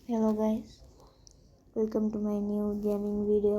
Hello guys, welcome to my new gaming video.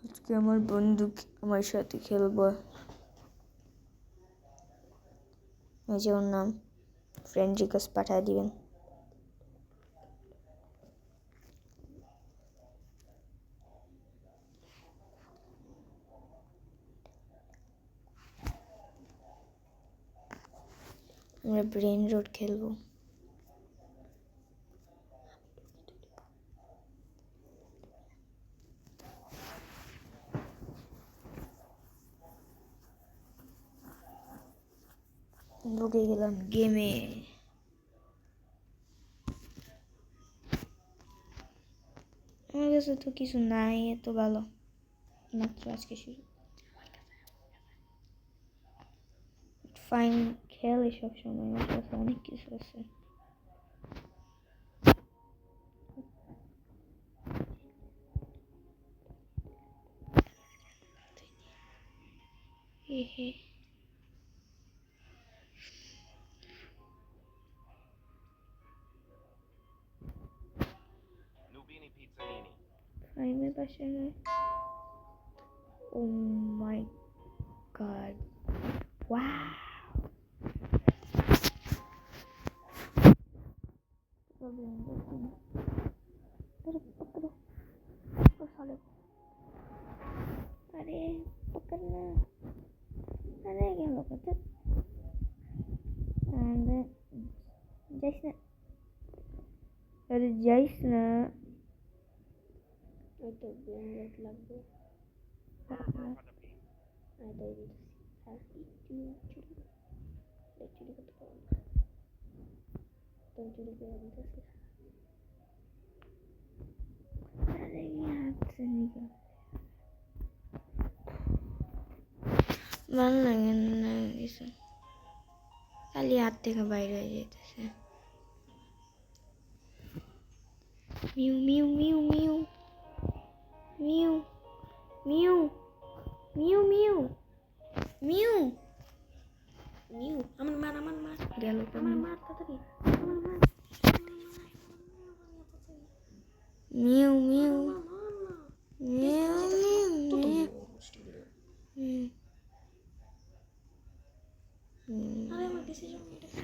আজকে আমার বন্ধু আমার সাথে খেলবো। এই যে ওর নাম, ফ্রেন্ড রিকোয়েস্ট পাঠিয়ে দিবেন। আমরা ব্রেন রোড খেলবো। ঢুকে গেলাম গেমে। আমার কাছে তো কিছু নাই এত ভালো, মাত্র আজকে শুরু। ফাইন খেলে সবসময়, আমার কাছে অনেক কিছু আছে। হে ফাইমের পাশে নয়। ও মাই গড, ওয়াও! अरे पकड़ना, अरे क्या लोग जाइस ना, अरे जाइस ना। तो ब्लेंड लगবে আইডি আর চুরি করতে পারবো না, তো চুরি করে দিতেছি। अरे यहाँ से निकल, ভালো লাগে না কিছু, খালি হাত থেকে বাইরে হয়ে যেতেছে। Mu mu mu mu mu mu mu mu mu mu, আমার মার গেল, আমার মার তাড়াতাড়ি, আমার মার। Mu mu mu mu. আরে আমার ডিসিশন এটা কি?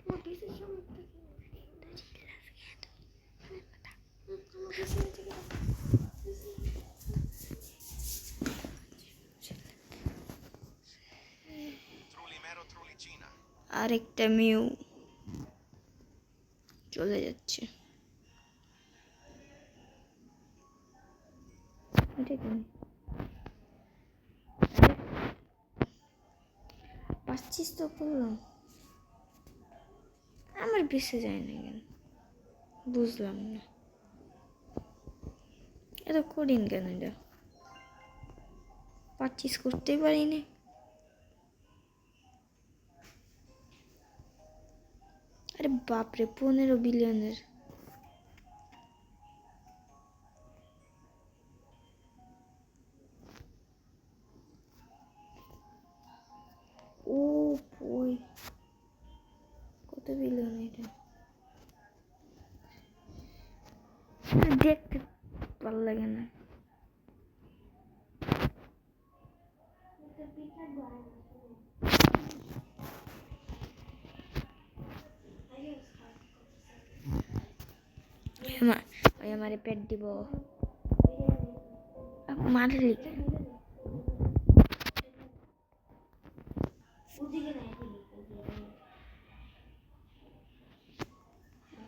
আমার ডিসিশন এটা কি? আরেকটা মিউ চলে যাচ্ছে। এটা কি? পাচ্ছিস তো করলাম, আমার বেঁচে যায় না কেন বুঝলাম না। এত কঠিন কেন এটা? পাচ্ছিস করতেই পারি না। আরে বাপরে, 15 বিলিয়নের। ও বই, কত বিলিয়ন এটা? দেখতে ভালো লাগে না। ওই আমারে পেট দিব মারলি।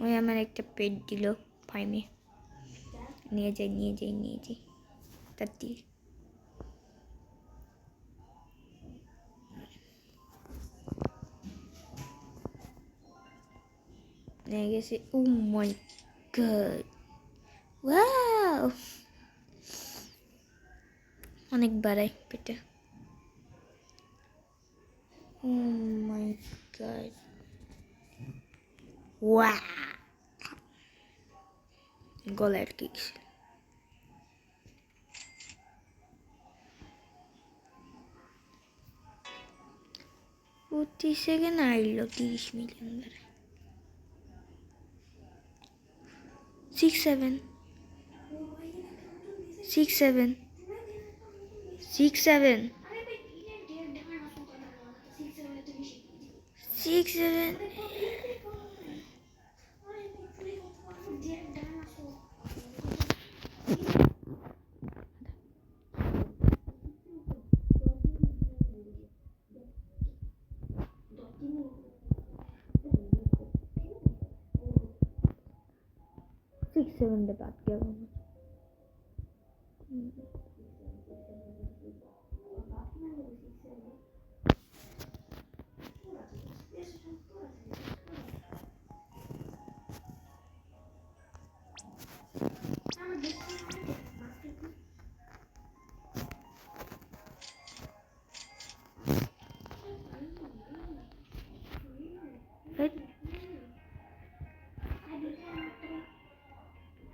ওই আমার একটা পেট দিল ফাইমে। নিয়ে যাই তাড়াতাড়ি। নিয়ে গেছে। ও মাই গড, ওয়াও! অনেক বাড়াই পেটে। ও মাই গড, ওয়াও! গলায় কি? প্রতি সেকেন্ড আইল 30 মিলিয়ন ধরে 6 7 6 7 6 7 6 7 6 7 दे बात क्या बोलूं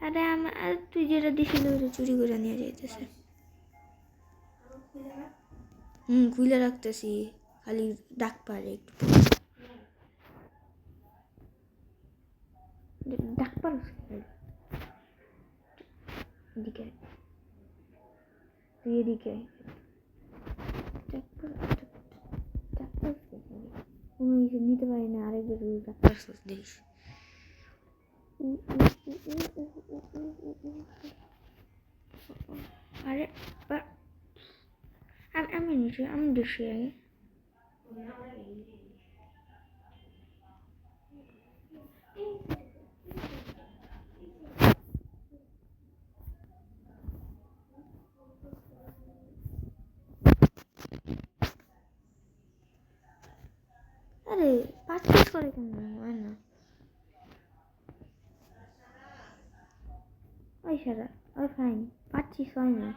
अरे তুই যেটা দিছিল ওটা চুরি করে নিয়ে যাইতেছে খুলে রাখতেছি খালি ডাক পারে একটু ডাক পারো এদিকে তুই এদিকে ডাক পারো কোনো কিছু নিতে পারি না আরেকবার ডাক পারছিস দেখিস আরে আমি দেখি আগে আরে 25 করে কেন হয় না ওই সারা ওই ফাইন 25 হয় না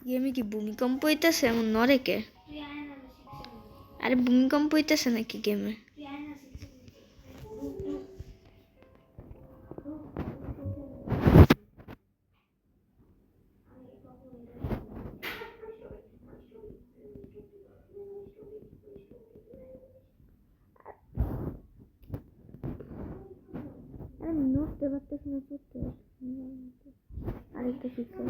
গেমে কি ভূমিকম্প হইতেছে এমন নরে কে আরে ভূমিকম্প হইতেছে নাকি গেমে আরে নড়তে পারতেছ না করতে আরেকটা শিখতে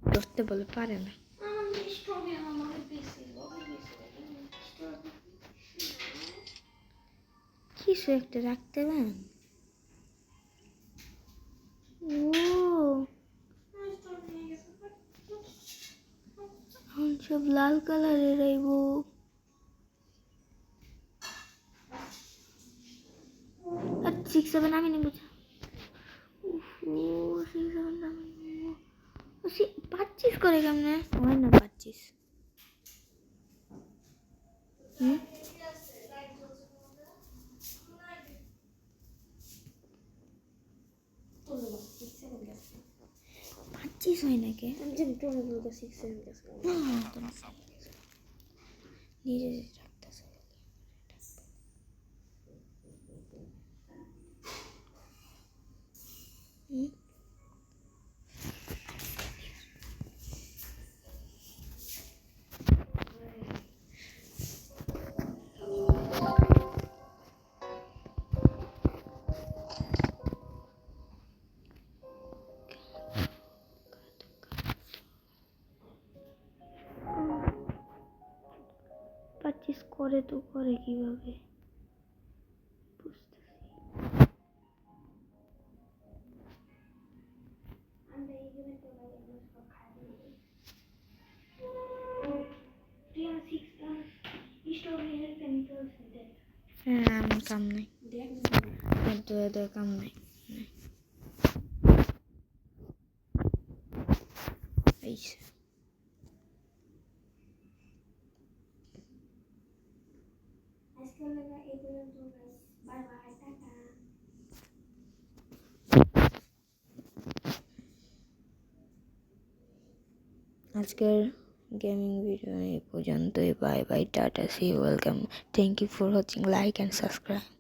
ধরতে বলে পারে না কিছু একটা রাখতে পারেন সব লাল কালারের আইব আর 6 7 আমি নিব 6 7 আমি নিব 25 করে কেমনে হয় না 25 25 হয় নাকি আমি জানি তো 6 7 গেছে নিজে রাখতেছে করে তো করে কিভাবে আমার কাম নাই কাম নাই আজকের গেমিং ভিডিও এই পর্যন্তই। Bye bye, tata, see you, welcome, thank you for watching, like and subscribe.